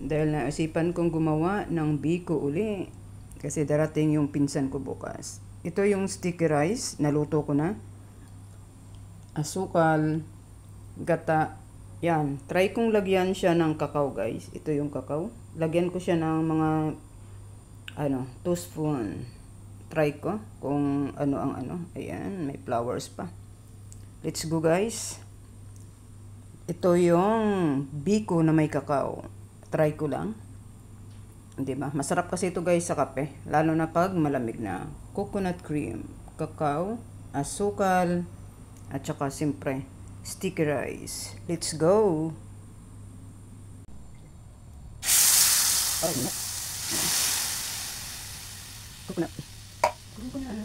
dahil naisipan kong gumawa ng biko uli kasi darating yung pinsan ko bukas. Ito yung sticky rice, naluto ko na. Asukal, gata, yan. Try kong lagyan siya ng kakao guys. Ito yung kakao. Lagyan ko siya ng mga 2 spoon. Try ko kung ano ang ano. Ayan, may flowers pa. Let's go guys. Ito yung biko na may kakao. Try ko lang. Diba? Masarap kasi ito guys sa kape. Lalo na pag malamig na. Coconut cream, kakao, asukal, at saka siyempre, sticky rice. Let's go! Oh, no. Coconut. Coconut.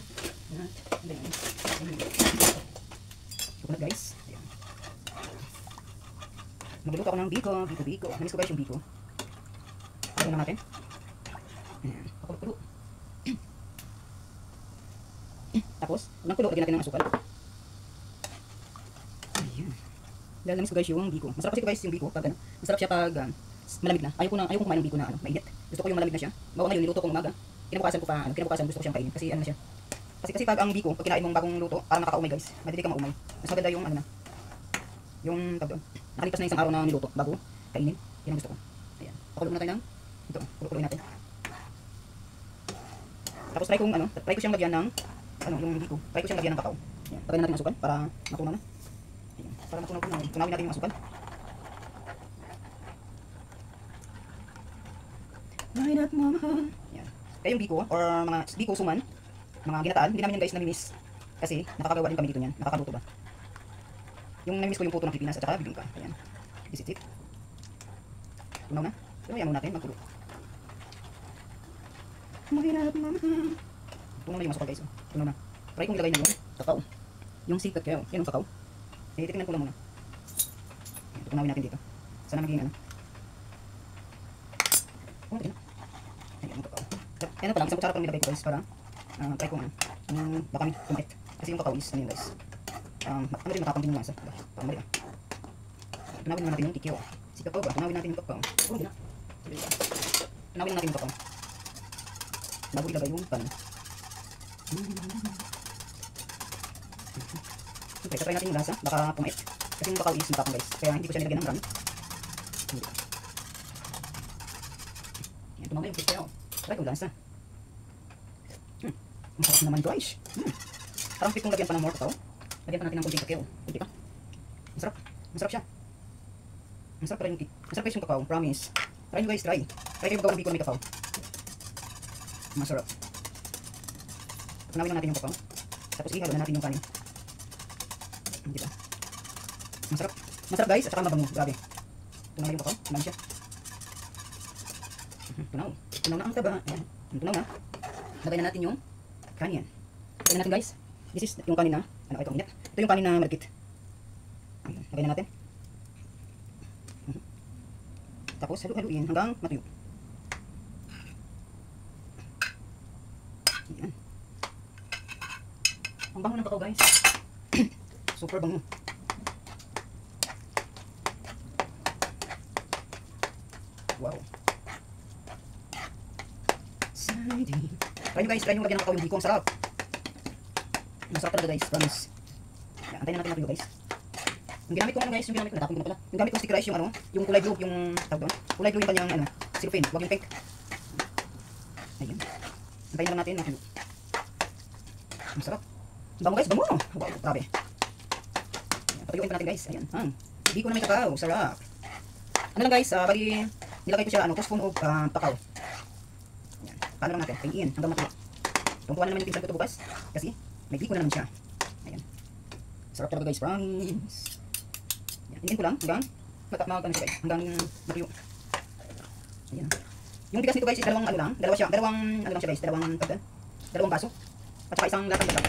Coconut guys. Ayan. Magluluto ako ng biko. Biko. Namiss ko guys yung biko. Pagod na natin. Ayan. Pakulo-kulo. Tapos, unang kulo, lagyan natin ng asukal. Ayan. Dahil namiss ko guys yung biko. Masarap kasi ito guys yung biko. Pag, masarap siya pag malamig na. Ayaw ko kumain ng biko na mainit. Gusto ko yung malamig na siya. Bawa ngayon, niluto ko umaga. Kinabukasan gusto ko siyang kainin. Kasi ano na siya. Kasi pag ang biko, pag kinain mong bagong luto, parang nakakaumay guys. Madali ka maumay. Mas maganda yung yung tawag doon. Nakalipas na isang araw na niluto bago kainin. Yan ang gusto ko. Ayan. Pakulo muna tayo ng ito. Kulo-kuloy natin. Tapos try ko siyang lagyan ng yung biko. Try ko siyang lagyan ng kakao. Ayan. Lagyan natin ng asukal para matunaw na. Ayan. Para matunaw. Tunawin natin yung asukal. Line up mama. Ayan. Kaya yung biko or mga biko suman, mga ginataan, hindi namin yan guys namimiss. Kasi nakakagawa din kami dito niyan. Nakakaluto ba? Yung namimiss ko yung puto ng Pilipinas at saka bibingka. Ayan. This is it. Tunaw na. Pero hayaan muna natin magkulo. Mahirap mama. Tunaw na yung asukal guys. Tunaw na. Try kong ilagay na yung kakao. Yung sikat kayo. Yan yung kakao. Titignan ko lang muna. Ayan. Tunawin natin dito. Sana maging Oh, tignan. Ayan yung kakao. Ayan pa lang. Isang kutsara pa lang nilagay ko guys para try kong baka may kumit. Kasi yung kakao is ano yun guys. Ano rin matapang din yung masa. Parang mali Tunawin naman natin yung kikyo. Si kakao ba? Tunawin natin yung kakao. Tunawin natin yung kakao. Bago ilagay yung pan. Okay, try natin yung lasa. Baka pumait. Kasi yung kakao is matapang guys. Kaya hindi ko siya nilagyan ng marami. Yan, tumama yung kikyo. Try ko lasa. Masarap naman guys. Parang pitong lagyan pa ng more kakao. Lagyan pa natin ng kunting kakao. Kunti pa. Masarap. Masarap siya. Masarap pa rin yung cake. Masarap guys yung kakao. Promise. Try nyo guys, try. Try kayo magawa ng biko na may kakao. Masarap. Tunawin lang natin yung kakao. Tapos ihalo na natin yung kanin. Diba? Masarap. Masarap guys at saka mabango. Grabe. Tunaw yung kakao. Tunaw siya. Tunaw. Tunaw na ang taba. Ayan. Tunaw na. Lagay na natin yung kanin. Lagay na natin guys. This is yung kanin na. Ito ang init. Ito yung kanin na malagkit. Lagay na natin. Tapos haluin hanggang matuyo. Ayan. Ang bango ng kakao guys. Super bango. Wow. Try nyo guys, try nyo lagyan ng kakao yung biko. Ang sarap. Masarap talaga guys, promise. Ayan, antayin na natin matuyo guys. Yung ginamit ko guys, yung ginamit ko, natapon ko na pala. Yung gamit ko sticky rice, yung kulay blue, yung tawag doon. Kulay blue yung kanyang silupin, huwag yung pink. Ayan. Antayin na lang natin matuyo. Ang sarap. Bango guys, bango. Wow, grabe. Ayan, patuyuin pa natin guys. Ayan, biko na may kakao, sarap. Ano lang guys, bali nilagay ko siya 2 spoon of kakao. Ayan, paano lang natin, pain hanggang matuyo. Tungtuan na naman yung pinsan ko ito bukas, kasi may biko na naman siya. Ayan. Sarap talaga guys, promise. Ayan, hingin ko lang hanggang magkakamagan siya guys, hanggang matuyo. Ayan. Yung bigas nito guys is dalawang baso. At saka isang latang bigas.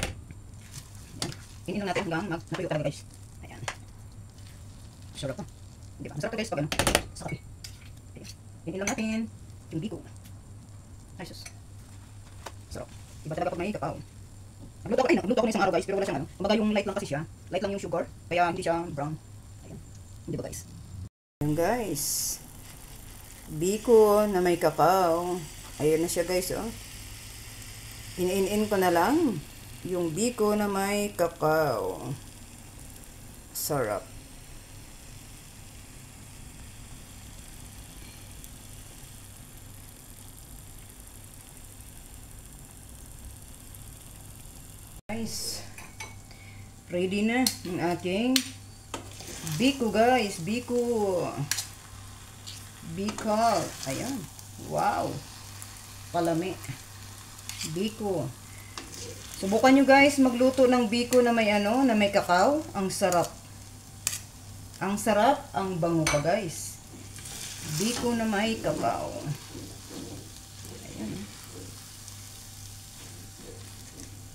Ayan. Hingin lang natin hanggang matuyo talaga guys. Ayan. Sarap to. Diba? Masarap to guys pag sa kape. Ayan. Hingin lang natin yung biko. Ay sus. Sarap. Iba talaga pag may kakao. Nagluto ako na isang araw guys, pero wala siyang kumbaga yung light lang kasi siya. Light lang yung sugar, kaya hindi siya brown. Ayan. Hindi ba guys? Ayan guys. Biko na may kakao. Ayan na siya guys, oh. In ko na lang yung biko na may kakao. Sarap. Guys, ready na ang ating biko guys. Biko. Bicol. Ayan. Wow. Palami. Biko. Subukan nyo guys magluto ng biko na may ano, na may kakao. Ang sarap. Ang sarap, ang bango pa guys. Biko na may kakao. Ayan.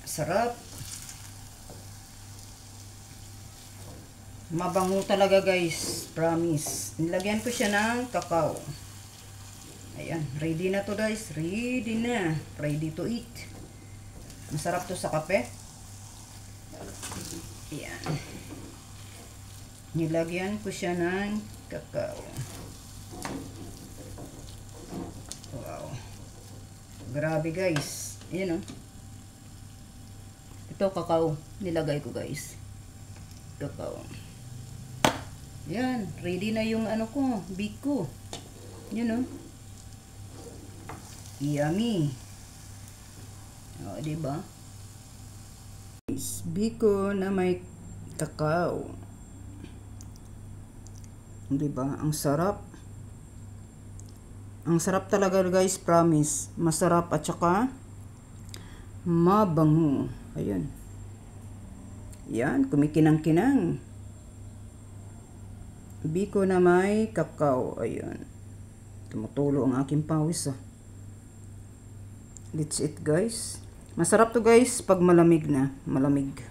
Sarap. Mabango talaga guys. Promise. Nilagyan ko siya ng kakao. Ayan. Ready na to guys. Ready na. Ready to eat. Masarap to sa kape. Ayan. Nilagyan ko siya ng kakao. Wow. Grabe guys. Ayan o. Ito kakao. Nilagay ko guys. Kakao. Yan, ready na yung ano ko, biko. Yun, oh. Yummy. O, diba? Biko na may kakao. Diba? Ang sarap. Ang sarap talaga guys, promise. Masarap at saka mabango. Ayun. Yan, kumikinang-kinang. Biko na may kakao. Ayun. Tumutulo ang aking pawis. Let's eat guys. Masarap to guys pag malamig na. Malamig.